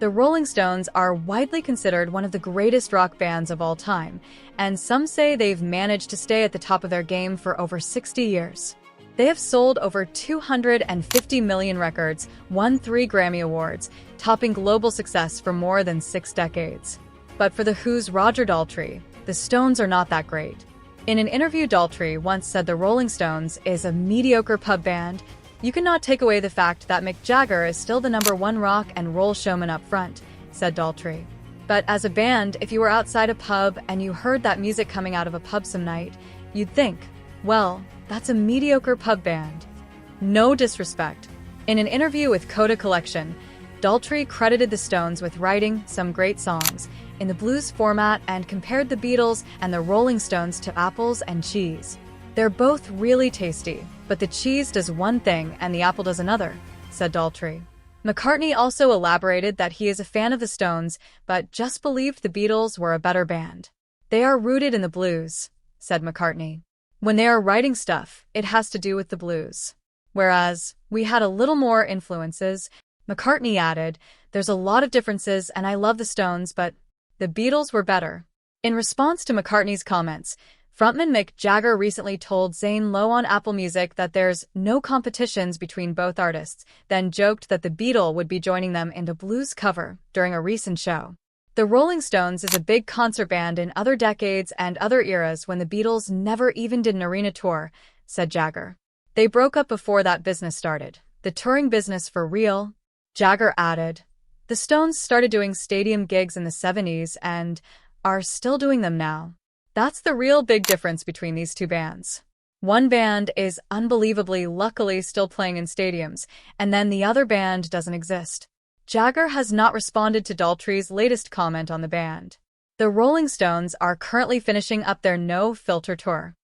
The Rolling Stones are widely considered one of the greatest rock bands of all time, and some say they've managed to stay at the top of their game for over 60 years. They have sold over 250 million records, won 3 Grammy Awards, topping global success for more than 6 decades. But for The Who's Roger Daltrey, the Stones are not that great. In an interview, Daltrey once said the Rolling Stones is a mediocre pub band. "You cannot take away the fact that Mick Jagger is still the #1 rock and roll showman up front," said Daltrey. "But as a band, if you were outside a pub and you heard that music coming out of a pub some night, you'd think, well, that's a mediocre pub band." No disrespect. In an interview with Coda Collection, Daltrey credited the Stones with writing some great songs in the blues format and compared the Beatles and the Rolling Stones to apples and cheese. "They're both really tasty, but the cheese does one thing and the apple does another," said Daltrey. McCartney also elaborated that he is a fan of the Stones, but just believed the Beatles were a better band. "They are rooted in the blues," said McCartney. "When they are writing stuff, it has to do with the blues. Whereas, we had a little more influences." McCartney added, "There's a lot of differences and I love the Stones, but the Beatles were better." In response to McCartney's comments, frontman Mick Jagger recently told Zane Lowe on Apple Music that there's no competitions between both artists, then joked that the Beatle would be joining them in a blues cover during a recent show. The Rolling Stones is a big concert band in other decades and other eras when the Beatles never even did an arena tour, said Jagger. "They broke up before that business started. The touring business for real." Jagger added, "The Stones started doing stadium gigs in the 70s and are still doing them now. That's the real big difference between these two bands. One band is unbelievably luckily still playing in stadiums, and then the other band doesn't exist." Jagger has not responded to Daltrey's latest comment on the band. The Rolling Stones are currently finishing up their No Filter tour.